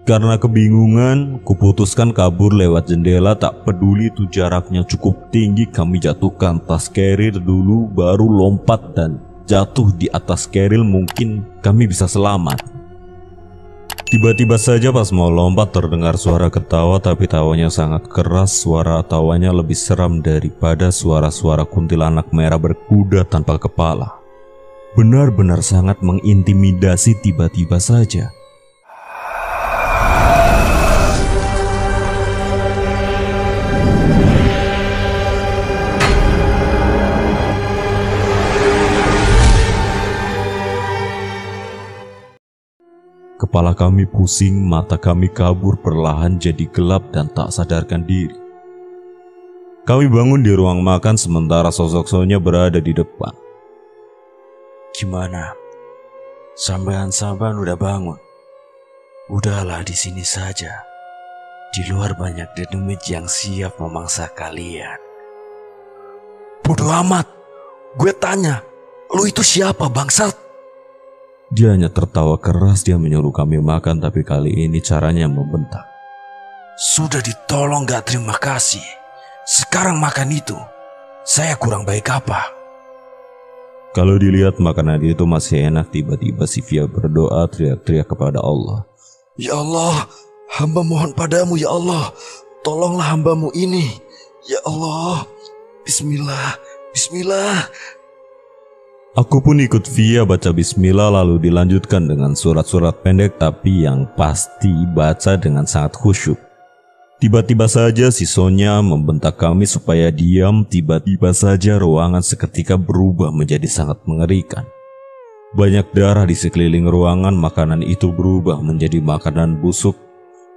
Karena kebingungan, kuputuskan kabur lewat jendela. Tak peduli itu jaraknya cukup tinggi, kami jatuhkan tas carrier dulu, baru lompat dan jatuh di atas carrier. Mungkin kami bisa selamat. Tiba-tiba saja pas mau lompat terdengar suara ketawa, tapi tawanya sangat keras. Suara tawanya lebih seram daripada suara-suara kuntilanak merah berkuda tanpa kepala. Benar-benar sangat mengintimidasi. Tiba-tiba saja kepala kami pusing, mata kami kabur perlahan jadi gelap dan tak sadarkan diri. Kami bangun di ruang makan sementara sosok Sonya berada di depan. Gimana? Sampean-sampean udah bangun? Udahlah di sini saja. Di luar banyak dedemit yang siap memangsa kalian. Bodoh amat. Gue tanya, lu itu siapa bangsat? Dia hanya tertawa keras. Dia menyuruh kami makan, tapi kali ini caranya membentak. Sudah ditolong gak terima kasih. Sekarang makan itu. Saya kurang baik apa? Kalau dilihat makanan itu masih enak, tiba-tiba si Via berdoa teriak-teriak kepada Allah. Ya Allah, hamba mohon padamu ya Allah. Tolonglah hambamu ini. Ya Allah. Bismillah, bismillah. Aku pun ikut Via baca bismillah, lalu dilanjutkan dengan surat-surat pendek, tapi yang pasti baca dengan sangat khusyuk. Tiba-tiba saja si Sonya membentak kami supaya diam. Tiba-tiba saja ruangan seketika berubah menjadi sangat mengerikan. Banyak darah di sekeliling ruangan, makanan itu berubah menjadi makanan busuk.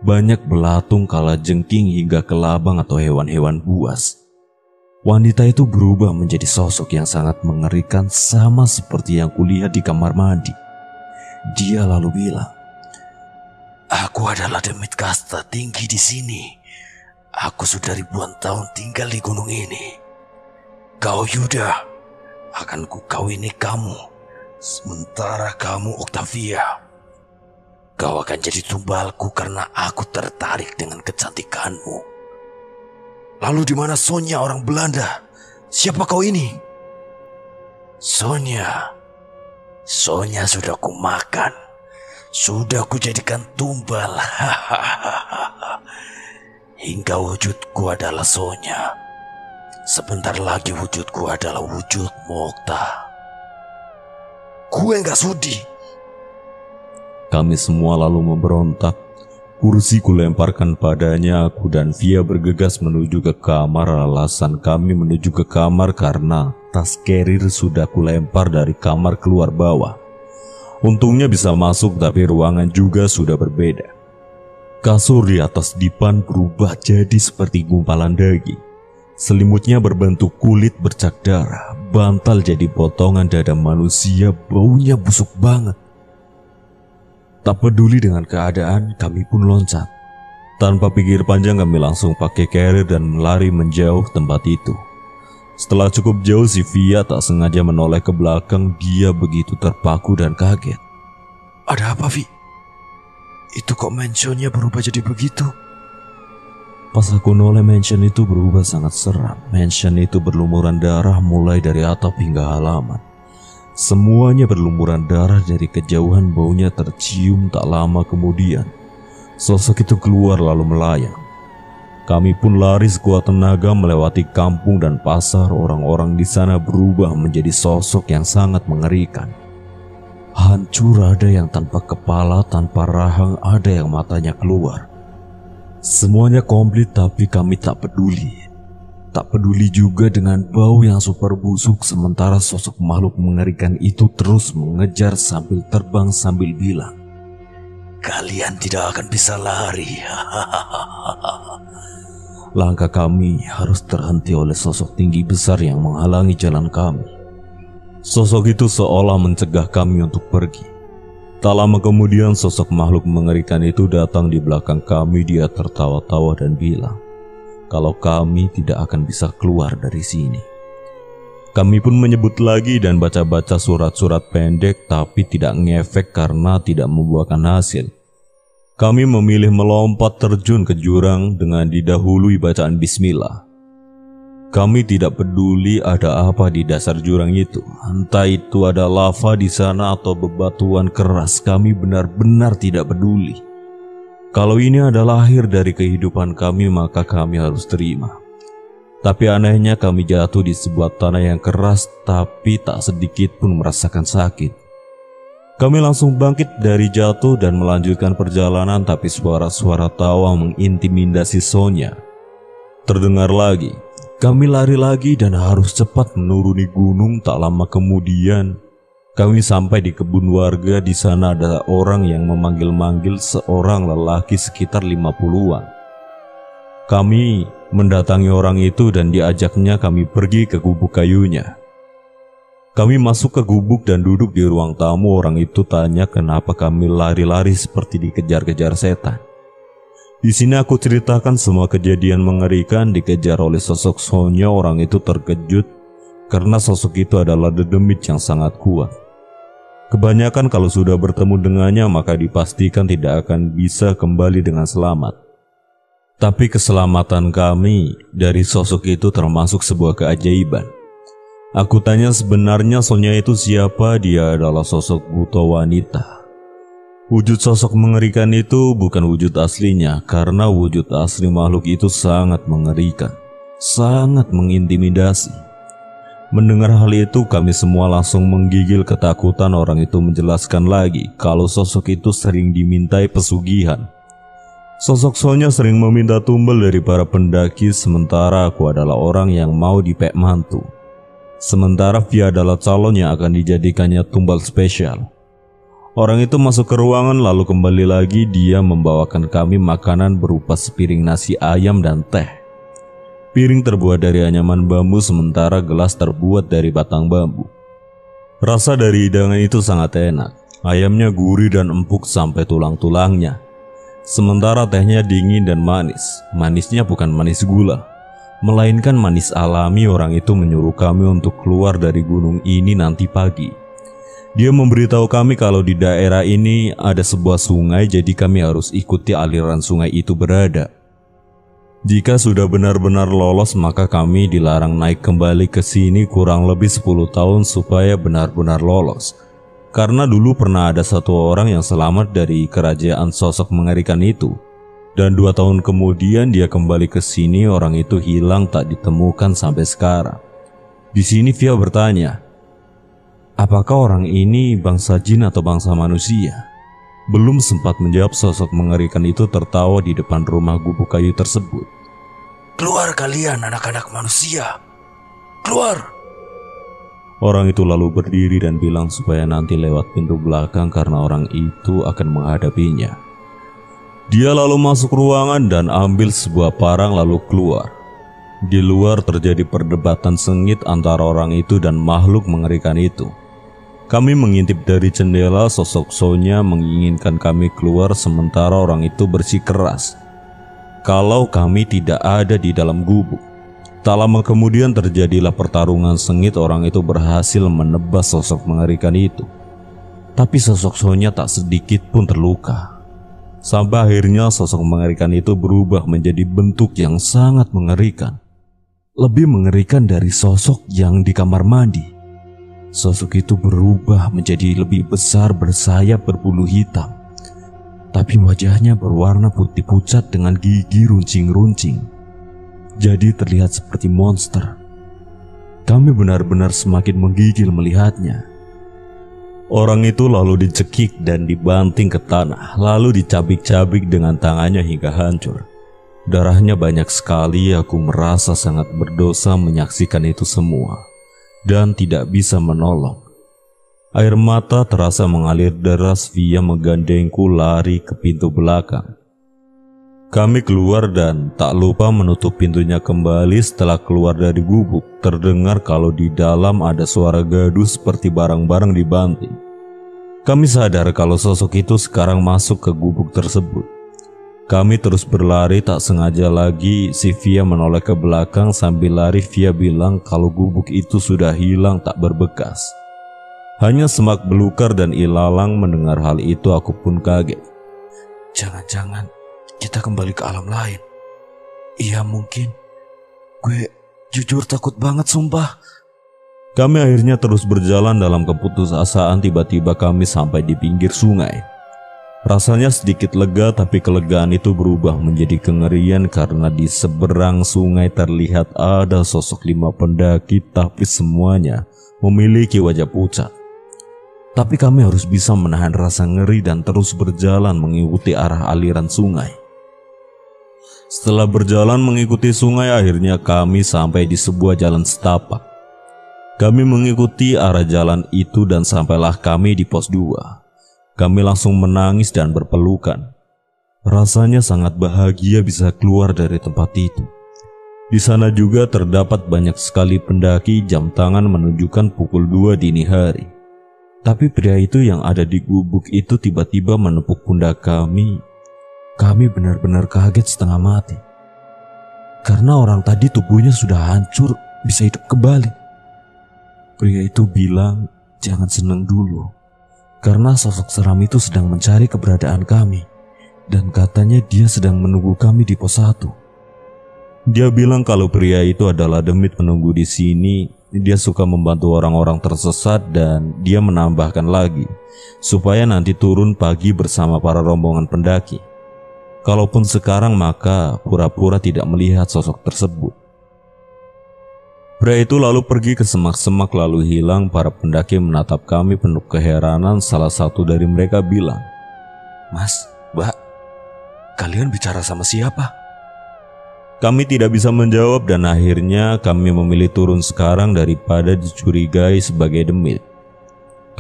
Banyak belatung, kalajengking hingga kelabang atau hewan-hewan buas. Wanita itu berubah menjadi sosok yang sangat mengerikan, sama seperti yang kulihat di kamar mandi. Dia lalu bilang, aku adalah demit kasta tinggi di sini. Aku sudah ribuan tahun tinggal di gunung ini. Kau Yuda, akan kukawini kamu. Sementara kamu Octavia, kau akan jadi tumbalku karena aku tertarik dengan kecantikanmu. Lalu di mana Sonya orang Belanda? Siapa kau ini? Sonya sudah kumakan. Sudah kujadikan tumbal. Hingga wujudku adalah Sonya. Sebentar lagi wujudku adalah wujud Mokta. Gue gak sudi. Kami semua lalu memberontak. Kursi kulemparkan padanya. Aku dan Via bergegas menuju ke kamar. Alasan kami menuju ke kamar karena tas carrier sudah kulempar dari kamar keluar bawah. Untungnya bisa masuk, tapi ruangan juga sudah berbeda. Kasur di atas dipan berubah jadi seperti gumpalan daging. Selimutnya berbentuk kulit bercak darah. Bantal jadi potongan dada manusia, baunya busuk banget. Tak peduli dengan keadaan, kami pun loncat. Tanpa pikir panjang kami langsung pakai carrier dan lari menjauh tempat itu. Setelah cukup jauh, si Via tak sengaja menoleh ke belakang. Dia begitu terpaku dan kaget. Ada apa, Vi? Itu kok mansionnya berubah jadi begitu? Pas aku noleh, mansion itu berubah sangat seram. Mansion itu berlumuran darah mulai dari atap hingga halaman. Semuanya berlumuran darah dari kejauhan, baunya tercium. Tak lama kemudian, sosok itu keluar lalu melayang. Kami pun lari sekuat tenaga melewati kampung dan pasar. Orang-orang di sana berubah menjadi sosok yang sangat mengerikan. Hancur, ada yang tanpa kepala, tanpa rahang, ada yang matanya keluar. Semuanya komplit, tapi kami tak peduli. Tak peduli juga dengan bau yang super busuk. Sementara sosok makhluk mengerikan itu terus mengejar sambil terbang sambil bilang, kalian tidak akan bisa lari. Langkah kami harus terhenti oleh sosok tinggi besar yang menghalangi jalan kami. Sosok itu seolah mencegah kami untuk pergi. Tak lama kemudian sosok makhluk mengerikan itu datang di belakang kami. Dia tertawa-tawa dan bilang kalau kami tidak akan bisa keluar dari sini. Kami pun menyebut lagi dan baca-baca surat-surat pendek, tapi tidak ngefek karena tidak membuahkan hasil. Kami memilih melompat terjun ke jurang dengan didahului bacaan bismillah. Kami tidak peduli ada apa di dasar jurang itu, entah itu ada lava di sana atau bebatuan keras, kami benar-benar tidak peduli. Kalau ini adalah akhir dari kehidupan kami, maka kami harus terima. Tapi anehnya kami jatuh di sebuah tanah yang keras, tapi tak sedikit pun merasakan sakit. Kami langsung bangkit dari jatuh dan melanjutkan perjalanan, tapi suara-suara tawa mengintimidasi Sonya terdengar lagi. Kami lari lagi dan harus cepat menuruni gunung. Tak lama kemudian, kami sampai di kebun warga. Di sana ada orang yang memanggil-manggil seorang lelaki sekitar 50-an. Kami mendatangi orang itu dan diajaknya kami pergi ke gubuk kayunya. Kami masuk ke gubuk dan duduk di ruang tamu. Orang itu tanya kenapa kami lari-lari seperti dikejar-kejar setan. Di sini aku ceritakan semua kejadian mengerikan. Dikejar oleh sosok Sonya, orang itu terkejut karena sosok itu adalah dedemit yang sangat kuat. Kebanyakan kalau sudah bertemu dengannya maka dipastikan tidak akan bisa kembali dengan selamat. Tapi keselamatan kami dari sosok itu termasuk sebuah keajaiban. Aku tanya sebenarnya Sonya itu siapa. Dia adalah sosok buta wanita. Wujud sosok mengerikan itu bukan wujud aslinya, karena wujud asli makhluk itu sangat mengerikan, sangat mengintimidasi. Mendengar hal itu kami semua langsung menggigil ketakutan. Orang itu menjelaskan lagi kalau sosok itu sering dimintai pesugihan. Sosok Sonya sering meminta tumbal dari para pendaki, sementara aku adalah orang yang mau dipek mantu. Sementara Via adalah calon yang akan dijadikannya tumbal spesial. Orang itu masuk ke ruangan lalu kembali lagi. Dia membawakan kami makanan berupa sepiring nasi ayam dan teh. Piring terbuat dari anyaman bambu, sementara gelas terbuat dari batang bambu. Rasa dari hidangan itu sangat enak. Ayamnya gurih dan empuk sampai tulang-tulangnya. Sementara tehnya dingin dan manis. Manisnya bukan manis gula, melainkan manis alami. Orang itu menyuruh kami untuk keluar dari gunung ini nanti pagi. Dia memberitahu kami kalau di daerah ini ada sebuah sungai, jadi kami harus ikuti aliran sungai itu berada. Jika sudah benar-benar lolos, maka kami dilarang naik kembali ke sini kurang lebih 10 tahun supaya benar-benar lolos. Karena dulu pernah ada satu orang yang selamat dari kerajaan sosok mengerikan itu. Dan 2 tahun kemudian dia kembali ke sini. Orang itu hilang tak ditemukan sampai sekarang. Di sini Via bertanya, apakah orang ini bangsa jin atau bangsa manusia? Belum sempat menjawab, sosok mengerikan itu tertawa di depan rumah gubuk kayu tersebut. Keluar kalian anak-anak manusia, keluar! Orang itu lalu berdiri dan bilang supaya nanti lewat pintu belakang karena orang itu akan menghadapinya. Dia lalu masuk ruangan dan ambil sebuah parang lalu keluar. Di luar terjadi perdebatan sengit antara orang itu dan makhluk mengerikan itu. Kami mengintip dari jendela. Sosok Sonya menginginkan kami keluar, sementara orang itu bersikeras kalau kami tidak ada di dalam gubuk. Tak lama kemudian terjadilah pertarungan sengit. Orang itu berhasil menebas sosok mengerikan itu. Tapi sosok Sonya tak sedikit pun terluka. Sampai akhirnya sosok mengerikan itu berubah menjadi bentuk yang sangat mengerikan. Lebih mengerikan dari sosok yang di kamar mandi. Sosok itu berubah menjadi lebih besar, bersayap, berbulu hitam. Tapi wajahnya berwarna putih pucat dengan gigi runcing-runcing. Jadi terlihat seperti monster. Kami benar-benar semakin menggigil melihatnya. Orang itu lalu dicekik dan dibanting ke tanah, lalu dicabik-cabik dengan tangannya hingga hancur. Darahnya banyak sekali. Aku merasa sangat berdosa menyaksikan itu semua dan tidak bisa menolong. Air mata terasa mengalir deras. Via menggandengku lari ke pintu belakang. Kami keluar dan tak lupa menutup pintunya kembali. Setelah keluar dari gubuk, terdengar kalau di dalam ada suara gaduh seperti barang-barang dibanting. Kami sadar kalau sosok itu sekarang masuk ke gubuk tersebut. Kami terus berlari, tak sengaja lagi si Via menoleh ke belakang. Sambil lari Via bilang kalau gubuk itu sudah hilang tak berbekas. Hanya semak belukar dan ilalang. Mendengar hal itu aku pun kaget. Jangan-jangan kita kembali ke alam lain. Iya mungkin. Gue jujur takut banget sumpah. Kami akhirnya terus berjalan dalam keputusasaan. Tiba-tiba kami sampai di pinggir sungai. Rasanya sedikit lega, tapi kelegaan itu berubah menjadi kengerian karena di seberang sungai terlihat ada sosok 5 pendaki, tapi semuanya memiliki wajah pucat. Tapi kami harus bisa menahan rasa ngeri dan terus berjalan mengikuti arah aliran sungai. Setelah berjalan mengikuti sungai, akhirnya kami sampai di sebuah jalan setapak. Kami mengikuti arah jalan itu dan sampailah kami di pos 2. Kami langsung menangis dan berpelukan. Rasanya sangat bahagia bisa keluar dari tempat itu. Di sana juga terdapat banyak sekali pendaki. Jam tangan menunjukkan pukul 2 dini hari. Tapi pria itu yang ada di gubuk itu tiba-tiba menepuk pundak kami. Kami benar-benar kaget setengah mati. Karena orang tadi tubuhnya sudah hancur, bisa hidup kembali. Pria itu bilang, jangan senang dulu. Karena sosok seram itu sedang mencari keberadaan kami. Dan katanya dia sedang menunggu kami di pos 1. Dia bilang kalau pria itu adalah demit penunggu di sini. Dia suka membantu orang-orang tersesat dan dia menambahkan lagi, supaya nanti turun pagi bersama para rombongan pendaki. Kalaupun sekarang maka pura-pura tidak melihat sosok tersebut. Pria itu lalu pergi ke semak-semak lalu hilang. Para pendaki menatap kami penuh keheranan. Salah satu dari mereka bilang, "Mas, Mbak, kalian bicara sama siapa?" Kami tidak bisa menjawab dan akhirnya kami memilih turun sekarang daripada dicurigai sebagai demit.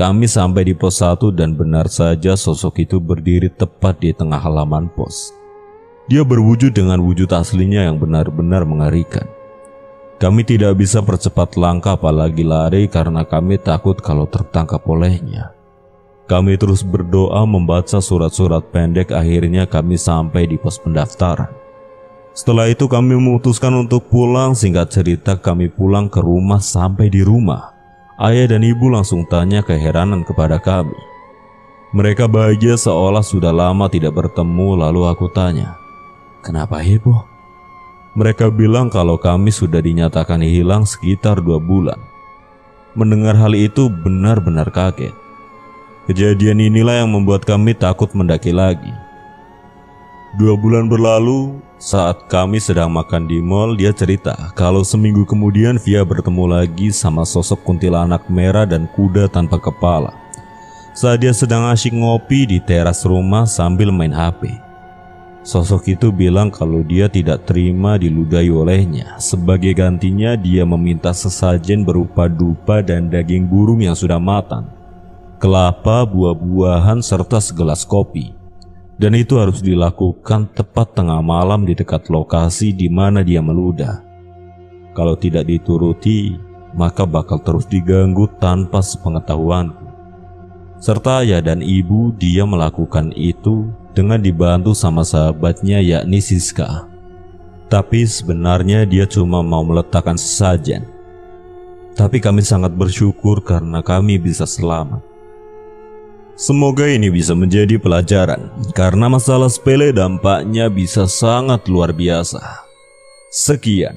Kami sampai di pos 1 dan benar saja sosok itu berdiri tepat di tengah halaman pos. Dia berwujud dengan wujud aslinya yang benar-benar mengerikan. Kami tidak bisa percepat langkah apalagi lari karena kami takut kalau tertangkap olehnya. Kami terus berdoa membaca surat-surat pendek. Akhirnya kami sampai di pos pendaftaran. Setelah itu kami memutuskan untuk pulang. Singkat cerita kami pulang ke rumah. Sampai di rumah, ayah dan ibu langsung tanya keheranan kepada kami. Mereka bahagia seolah sudah lama tidak bertemu. Lalu aku tanya, "Kenapa heboh?" Mereka bilang kalau kami sudah dinyatakan hilang sekitar 2 bulan. Mendengar hal itu benar-benar kaget. Kejadian inilah yang membuat kami takut mendaki lagi. 2 bulan berlalu, saat kami sedang makan di mall, dia cerita kalau seminggu kemudian Via bertemu lagi sama sosok kuntilanak merah dan kuda tanpa kepala. Saat dia sedang asyik ngopi di teras rumah sambil main HP. Sosok itu bilang kalau dia tidak terima diludahi olehnya. Sebagai gantinya dia meminta sesajen berupa dupa dan daging burung yang sudah matang, kelapa, buah-buahan, serta segelas kopi. Dan itu harus dilakukan tepat tengah malam di dekat lokasi di mana dia meludah. Kalau tidak dituruti, maka bakal terus diganggu tanpa sepengetahuanku. Serta ayah dan ibu dia melakukan itu dengan dibantu sama sahabatnya yakni Siska. Tapi sebenarnya dia cuma mau meletakkan sesajen. Tapi kami sangat bersyukur karena kami bisa selamat. Semoga ini bisa menjadi pelajaran, karena masalah sepele dampaknya bisa sangat luar biasa. Sekian.